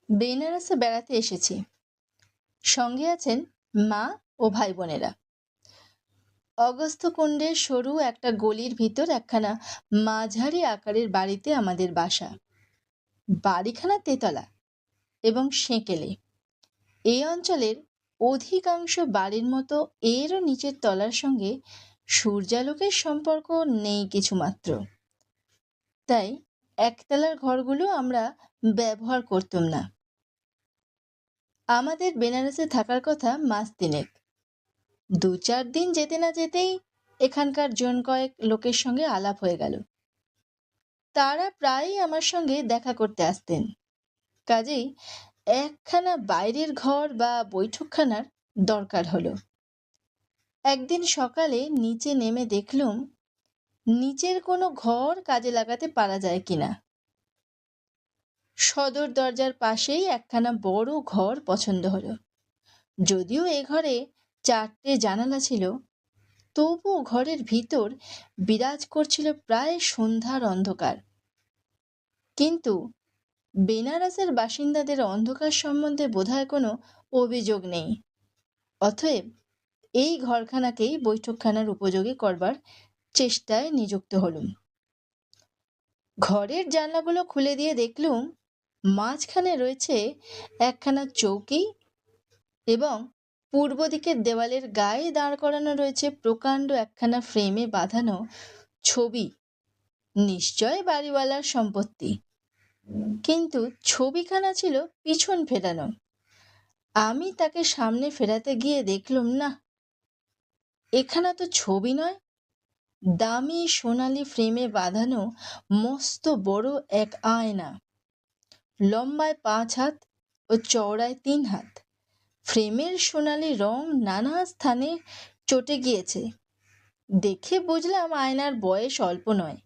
বেনারসে বেড়াতে এসেছি। সঙ্গে আছেন মা ও ভাই বোনেরা। অগস্ত্য কুণ্ডের সরু একটা গলির ভিতর একখানা মাঝারি আকারের বাড়িতে আমাদের বাসা। বাড়িখানা তেতলা এবং সেঁকেলে। এই অঞ্চলের অধিকাংশ বাড়ির মতো এরও নিচের তলার সঙ্গে সূর্যালোকের সম্পর্ক নেই কিছুমাত্র। তাই একতলার ঘরগুলো আমরা ব্যবহার করতাম না। আমাদের বেনারসে থাকার কথা মাস তিনেক। 2-4 দিন যেতে না যেতেই এখানকার জন কয়েক লোকের সঙ্গে আলাপ হয়ে গেল। তারা প্রায়ই আমার সঙ্গে দেখা করতে আসতেন। কাজেই একখানা বাইরের ঘর বা বৈঠকখানার দরকার হলো। একদিন সকালে নিচে নেমে দেখলুম নিচের কোনো ঘর কাজে লাগাতে পারা যায় কিনা। সদর দরজার পাশেই একখানা বড় ঘর পছন্দ হলো। যদিও এ ঘরে 4টে জানালা ছিল, তবু ঘরের ভিতর বিরাজ করছিল প্রায় সন্ধ্যার অন্ধকার। কিন্তু বেনারসের বাসিন্দাদের অন্ধকার সম্বন্ধে বোধহয় কোনো অভিযোগ নেই। অতএব এই ঘরখানাকেই বৈঠকখানার উপযোগী করবার চেষ্টায় নিযুক্ত হলুম। ঘরের জানলাগুলো খুলে দিয়ে দেখলুম মাঝখানে রয়েছে একখানা চৌকি এবং পূর্ব দিকের দেওয়ালের গায়ে দাঁড় করানো রয়েছে প্রকাণ্ড একখানা ফ্রেমে বাঁধানো ছবি। নিশ্চয় বাড়িওয়ালার সম্পত্তি, কিন্তু ছবিখানা ছিল পিছন ফেরানো। আমি তাকে সামনে ফেরাতে গিয়ে দেখলুম না, এখানা তো ছবি নয়, দামি সোনালি ফ্রেমে বাঁধানো মস্ত বড় এক আয়না। লম্বায় 5 হাত ও চওড়ায় 3 হাত। ফ্রেমের সোনালি রং নানা স্থানে চটে গিয়েছে। দেখে বুঝলাম আয়নার বয়স অল্প নয়।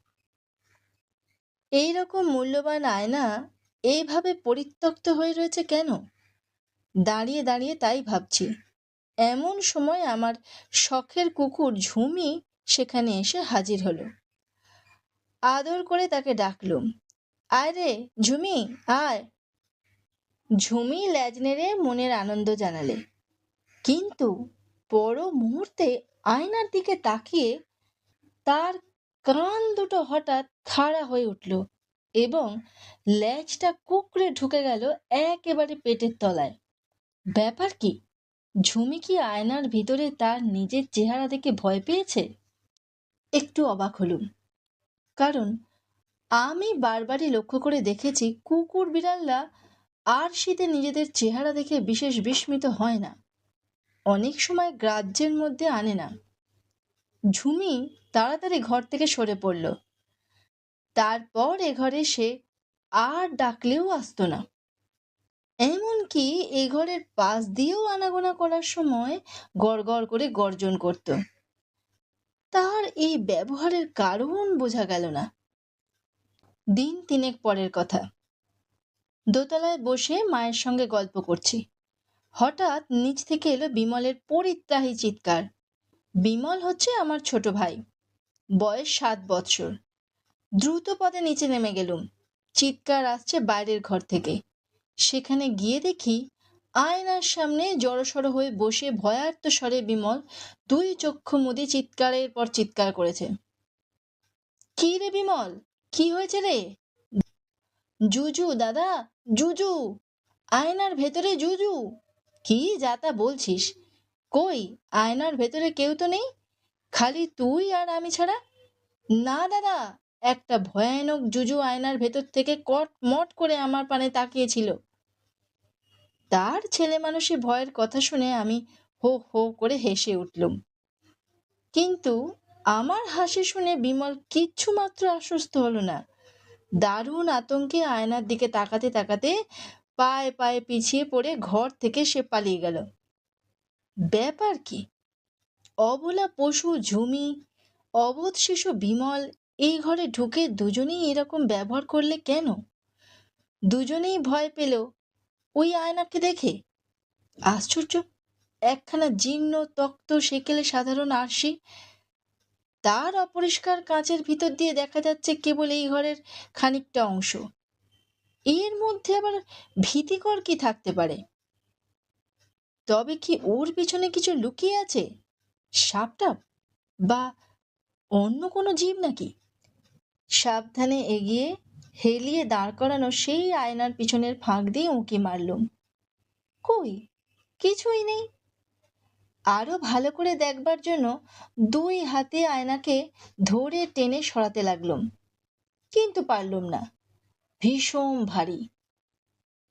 এই রকম মূল্যবান আয়না এইভাবে পরিত্যক্ত হয়ে রয়েছে কেন? দাঁড়িয়ে দাঁড়িয়ে তাই ভাবছি। এমন সময় আমার শখের কুকুর ঝুমি সেখানে এসে হাজির হলো। আদর করে তাকে ডাকলুম, আয় রে ঝুমি, আয়। ঝুমি ল্যাজ নেড়ে মনের আনন্দ জানালে, কিন্তু পর মুহূর্তে আয়নার দিকে তাকিয়ে তার কান দুটো হঠাৎ খাড়া হয়ে উঠল এবং ল্যাজটা কুঁকড়ে ঢুকে গেল একেবারে পেটের তলায়। ব্যাপার কি? ঝুমি কি আয়নার ভিতরে তার নিজের চেহারা দেখে ভয় পেয়েছে? একটু অবাক হলুম, কারণ আমি বারবারই লক্ষ্য করে দেখেছি কুকুর বিড়ালরা আর শীতে নিজেদের চেহারা দেখে বিশেষ বিস্মিত হয় না, অনেক সময় গ্রাহ্যের মধ্যে আনে না। ঝুমি তাড়াতাড়ি ঘর থেকে সরে পড়ল। তারপর এ ঘরে সে আর ডাকলেও আসতো না। এমনকি এ ঘরের পাশ দিয়েও আনাগোনা করার সময় গড়গড় করে গর্জন করত। তার এই ব্যবহারের কারণ বোঝা গেল না। দিন 3 পরের কথা। দোতলায় বসে মায়ের সঙ্গে গল্প করছি। হঠাৎ নিচ থেকে এলো বিমলের পরিত্রাহী চিৎকার। বিমল হচ্ছে আমার ছোট ভাই, বয়স 7 বৎসর। দ্রুত পদে নিচে নেমে গেলুম। চিৎকার আসছে বাইরের ঘর থেকে। সেখানে গিয়ে দেখি আয়নার সামনে জড়সড় হয়ে বসে ভয়ার্ত স্বরে বিমল 2 চক্ষু মুদে চিৎকারের পর চিৎকার করেছে। কি রে বিমল, কি হয়েছে রে? জুজু দাদা, জুজু, আয়নার ভেতরে জুজু। কি যাতা বলছিস? কই, আয়নার ভেতরে কেউ তো নেই, খালি তুই আর আমি ছাড়া। না দাদা, একটা ভয়ানক জুজু আয়নার ভেতর থেকে কটমট করে আমার পানে তাকিয়েছিল। তার ছেলে মানুষে ভয়ের কথা শুনে আমি হো হো করে হেসে উঠলুম। কিন্তু আমার হাসি শুনে বিমল কিচ্ছু মাত্র আশ্বস্ত হলো না। দারুণ আতঙ্কে আয়নার দিকে তাকাতে তাকাতে পায়ে পায়ে পিছিয়ে পড়ে ঘর থেকে সে পালিয়ে গেল। ব্যাপার কি? অবলা পশু ঝুমি, অবোধ শিশু বিমল এই ঘরে ঢুকে দুজনেই এরকম ব্যবহার করলে কেন? দুজনেই ভয় পেল ওই আয়নাকে দেখে। আশ্চর্য! একখানা জীর্ণ তক্ত সেকেলে সাধারণ আরশি, তার অপরিষ্কার কাঁচের ভিতর দিয়ে দেখা যাচ্ছে কেবল এই ঘরের খানিকটা অংশ। এর মধ্যে আবার ভীতিকর কি থাকতে পারে? তবে কি ওর পিছনে কিছু লুকিয়ে আছে? সাপটাপ বা অন্য কোনো জীব নাকি? সাবধানে এগিয়ে হেলিয়ে দাঁড় করানো সেই আয়নার পিছনের ফাঁক দিয়ে উঁকি মারলুম। কই, কিছুই নেই। আরো ভালো করে দেখবার জন্য দুই হাতে আয়নাকে ধরে টেনে সরাতে লাগলুম, কিন্তু পারলুম না, ভীষণ ভারী।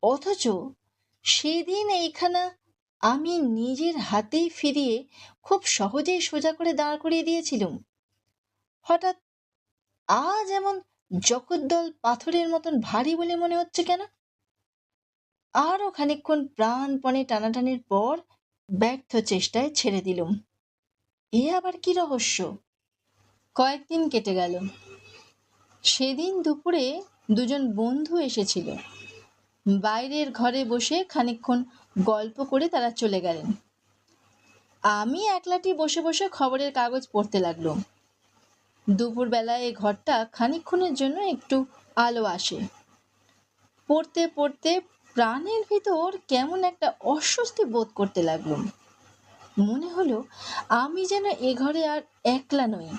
অথচ সেদিন এইখানা আমি নিজের হাতেই ফিরিয়ে খুব সহজেই সোজা করে দাঁড় করিয়ে দিয়েছিলুম। হঠাৎ আজ এমন জগদ্দল পাথরের মতন ভারী বলে মনে হচ্ছে কেন? আরো খানিকক্ষণ প্রাণপণে টানাটানির পর ব্যর্থ চেষ্টায় ছেড়ে দিলুম। এ আবার কি রহস্য? কয়েকদিন কেটে গেল। সেদিন দুপুরে দুজন বন্ধু এসেছিল। বাইরের ঘরে বসে খানিকক্ষণ গল্প করে তারা চলে গেলেন। আমি একলাটি বসে বসে খবরের কাগজ পড়তে লাগলাম। দুপুরবেলায় এই ঘরটা খানিকক্ষণের জন্য একটু আলো আসে। পড়তে পড়তে প্রাণের ভিতর কেমন একটা অস্বস্তি বোধ করতে লাগলাম। মনে হলো আমি যেন এ ঘরে আর একলা নই,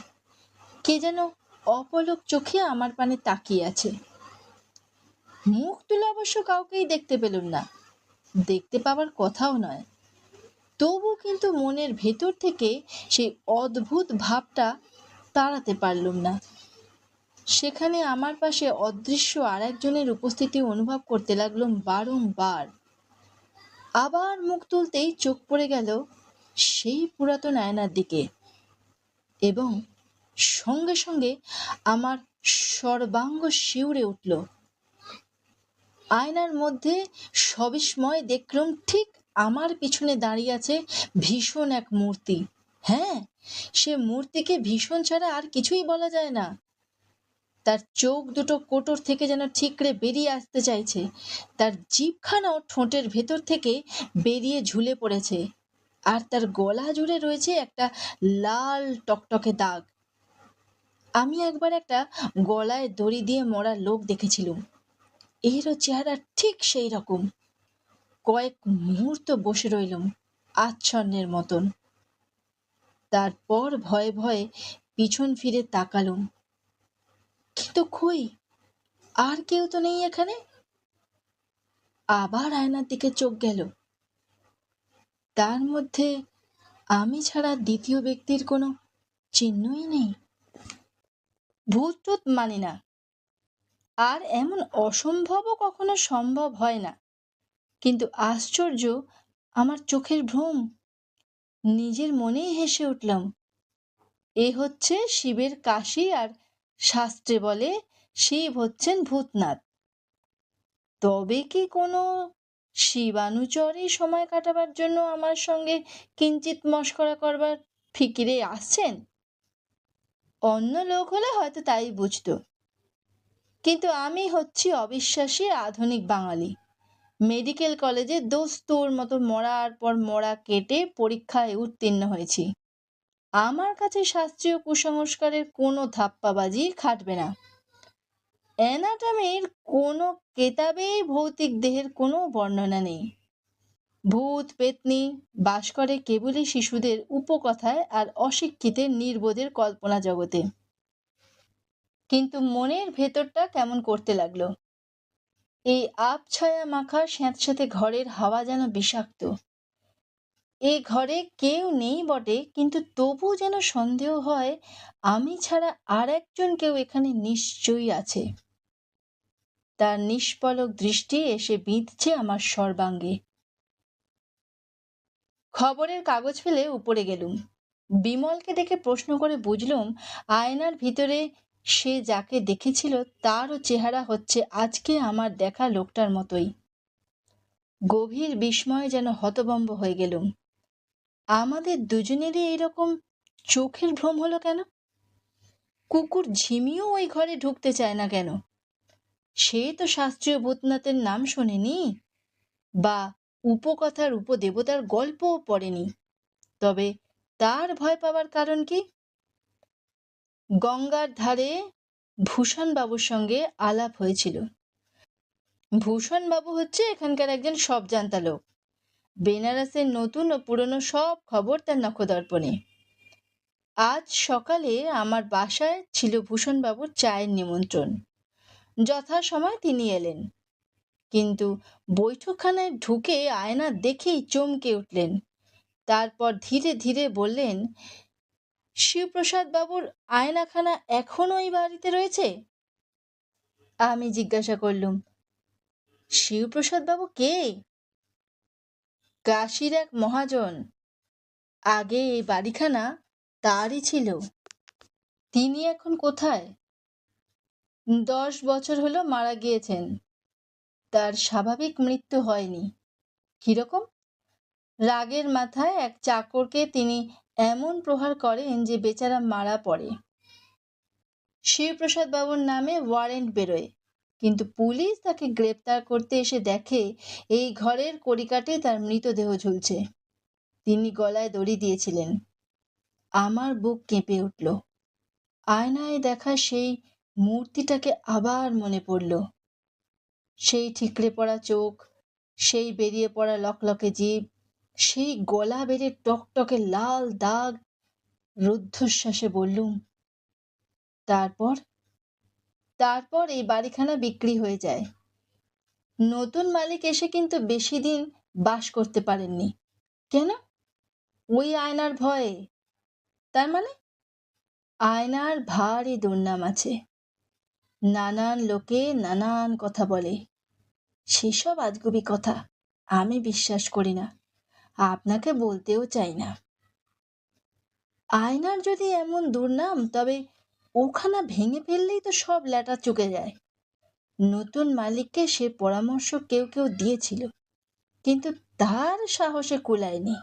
কে যেন অপলক চোখে আমার পানে তাকিয়ে আছে। মুখ তুলে অবশ্য কাউকেই দেখতে পেলুম না, দেখতে পাবার কথাও নয়। তবু কিন্তু মনের ভেতর থেকে সেই অদ্ভুত ভাবটা তাড়াতে পারলুম না। সেখানে আমার পাশে অদৃশ্য আর একজনের উপস্থিতি অনুভব করতে লাগলাম বারংবার। আবার মুখ তুলতেই চোখ পড়ে গেল সেই পুরাতন আয়নার দিকে, এবং সঙ্গে সঙ্গে আমার সর্বাঙ্গ শিউরে উঠল। আয়নার মধ্যে সবিস্ময় দেখলাম ঠিক আমার পিছনে দাঁড়িয়ে আছে ভীষণ এক মূর্তি। হ্যাঁ, সে মূর্তিকে ভীষণ ছাড়া আর কিছুই বলা যায় না। তার চোখ দুটো কোটর থেকে যেন ঠিকরে বেরিয়ে আসতে চাইছে, তার জিভখানাও ঠোঁটের ভেতর থেকে বেরিয়ে ঝুলে পড়েছে, আর তার গলা জুড়ে রয়েছে একটা লাল টকটকে দাগ। আমি একবার একটা গলায় দড়ি দিয়ে মরা লোক দেখেছিলুম, এরও চেহারা ঠিক সেই রকম। কয়েক মুহূর্ত বসে রইলুম আচ্ছন্নের মতন। তারপর ভয়ে ভয়ে পিছন ফিরে তাকালুম, কিন্তু কই, আর কেউ তো নেই এখানে। আবার আয়নার দিকে চোখ গেল। তার মধ্যে আমি ছাড়া দ্বিতীয় ব্যক্তির কোনো চিহ্নই নেই। ভূত টুত মানি না, আর এমন অসম্ভবও কখনো সম্ভব হয় না, কিন্তু আশ্চর্য আমার চোখের ভ্রম। নিজের মনেই হেসে উঠলাম। এ হচ্ছে শিবের কাশি, আর শাস্ত্রে বলে শিব হচ্ছেন ভূতনাথ। তবে কি কোনো শিবানুচরই সময় কাটাবার জন্য আমার সঙ্গে কিঞ্চিত মশকরা করবার ফিকিরে আসছেন? অন্য লোক হলে হয়তো তাই বুঝতো, কিন্তু আমি হচ্ছি অবিশ্বাসী আধুনিক বাঙালি। মেডিকেল কলেজে দস্তুর মতো মরার পর মরা কেটে পরীক্ষায় উত্তীর্ণ হয়েছি। আমার কাছে শাস্ত্রীয় কুসংস্কারের কোনো ধাপ্পাবাজি খাটবে না। অ্যানাটমির কোনো কেতাবেই ভৌতিক দেহের কোনো বর্ণনা নেই। ভূত পেতনি বাস করে কেবলই শিশুদের উপকথায় আর অশিক্ষিতের নির্বোধের কল্পনা জগতে। কিন্তু মনের ভেতরটা কেমন করতে লাগলো। এই আবছায়া মাখা স্যাঁতস্যাঁতে ঘরের হাওয়া যেন বিষাক্ত। এ ঘরে কেউ নেই বটে, কিন্তু তবু যেন সন্দেহ হয় আমি ছাড়া আর একজন কেউ এখানে নিশ্চয়ই আছে। তার নিষ্পলক দৃষ্টি এসে বিঁধছে আমার সর্বাঙ্গে। খবরের কাগজ ফেলে উপরে গেলুম। বিমলকে দেখে প্রশ্ন করে বুঝলুম আয়নার ভিতরে সে যাকে দেখেছিল তারও চেহারা হচ্ছে আজকে আমার দেখা লোকটার মতোই। গভীর বিস্ময়ে যেন হতভম্ব হয়ে গেলুম। আমাদের দুজনেরই এইরকম চোখের ভ্রম হলো কেন? কুকুর ঝিমিও ওই ঘরে ঢুকতে চায় না কেন? সে তো শাস্ত্রীয় ভূতনাথের নাম শোনেনি, বা উপকথার উপদেবতার গল্পও পড়েনি। তবে তার ভয় পাওয়ার কারণ কি? গঙ্গার ধারে ভূষণ বাবুর সঙ্গে আলাপ হয়েছিল। ভূষণবাবু হচ্ছে এখানকার একজন সবজান্তা লোক। বেনারসের নতুন ও পুরনো সব খবর তার নখদর্পণে। আজ সকালে আমার বাসায় ছিল ভূষণবাবুর চায়ের নিমন্ত্রণ। যথাসময়ে তিনি এলেন, কিন্তু বৈঠকখানায় ঢুকে আয়না দেখেই চমকে উঠলেন। তারপর ধীরে ধীরে বললেন, শিবপ্রসাদ বাবুর আয়নাখানা এখনো এই বাড়িতে রয়েছে? আমি জিজ্ঞাসা করলুম, শিবপ্রসাদ বাবু কে? কাশীর এক মহাজন। আগে এই বাড়িখানা তারই ছিল। তিনি এখন কোথায়? 10 বছর হলো মারা গিয়েছেন। তার স্বাভাবিক মৃত্যু হয়নি। কিরকম? রাগের মাথায় এক চাকরকে তিনি এমন প্রহার করেন যে বেচারা মারা পড়ে। শিবপ্রসাদ বাবুর নামে ওয়ারেন্ট বেরোয়, কিন্তু পুলিশ তাকে গ্রেপ্তার করতে এসে দেখে এই ঘরের কড়িকাঠে তার মৃতদেহ ঝুলছে। তিনি গলায় দড়ি দিয়েছিলেন। আমার বুক কেঁপে উঠল। আয়নায় দেখা সেই মূর্তিটাকে আবার মনে পড়ল। সেই ঠিকরে পড়া চোখ, সেই বেরিয়ে পড়া লকলকে জিভ, সেই গলা বেড়ে টকটকে লাল দাগ। রুদ্ধশ্বাসে বললুম, তারপর এই বাড়িখানা বিক্রি হয়ে যায়। নতুন মালিক এসে কিন্তু বেশি দিন বাস করতে পারেননি। কেন? ওই আয়নার ভয়ে। তার মানে? আয়নার ভারী দুর্নাম আছে। নানান লোকে নানান কথা বলে। সেসব আজগুবি কথা আমি বিশ্বাস করি না, আপনাকে বলতেও চাই না। আয়নার যদি এমন দুর্নাম, তবে ওখানা ভেঙে ফেললেই তো সব ল্যাটা চুকে যায়। নতুন মালিককে সে পরামর্শ কেউ কেউ দিয়েছিল, কিন্তু তার সাহসে কুলায়নি।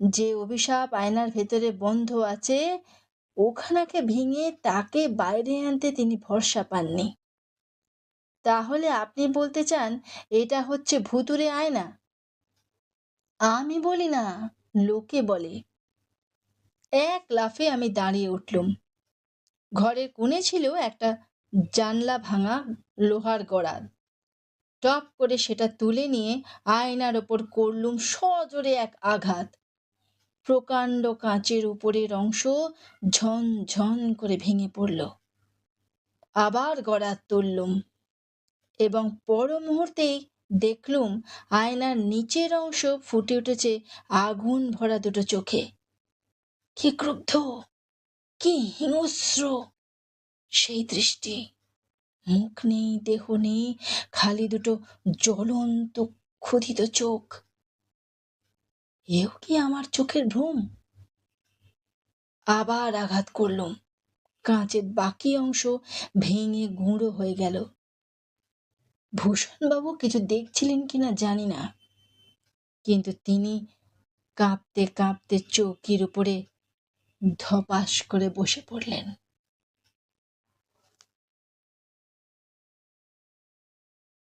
যে অভিশাপ আয়নার ভেতরে বন্ধ আছে, ওখানাকে ভেঙে তাকে বাইরে আনতে তিনি ভরসা পাননি। তাহলে আপনি বলতে চান এটা হচ্ছে ভুতুড়ে আয়না? আমি বলি না, লোকে বলে। এক লাফে আমি দাঁড়িয়ে উঠলুম। ঘরের কোণে ছিল একটা জানলা ভাঙা লোহার গড়াল। টপ করে সেটা তুলে নিয়ে আয়নার ওপর করলুম সজোরে এক আঘাত। প্রকাণ্ড কাঁচের উপরের অংশ ঝনঝন করে ভেঙে পড়ল। আবার গড়াত তুললুম এবং পর মুহূর্তেই দেখলুম আয়নার নিচের অংশ ফুটে উঠেছে আগুন ভরা দুটো চোখে। কি ক্রুদ্ধ, কি হিংস্র সেই দৃষ্টি! মুখ নেই, দেহ নেই, খালি দুটো জ্বলন্ত ক্ষুধিত চোখ। এও কি আমার চোখের ভ্রম? আবার আঘাত করলুম। কাঁচের বাকি অংশ ভেঙে গুঁড়ো হয়ে গেল। ভূষণবাবু কিছু দেখছিলেন কিনা জানি না, কিন্তু তিনি কাঁপতে কাঁপতে চৌকির উপরে ধপাস করে বসে পড়লেন।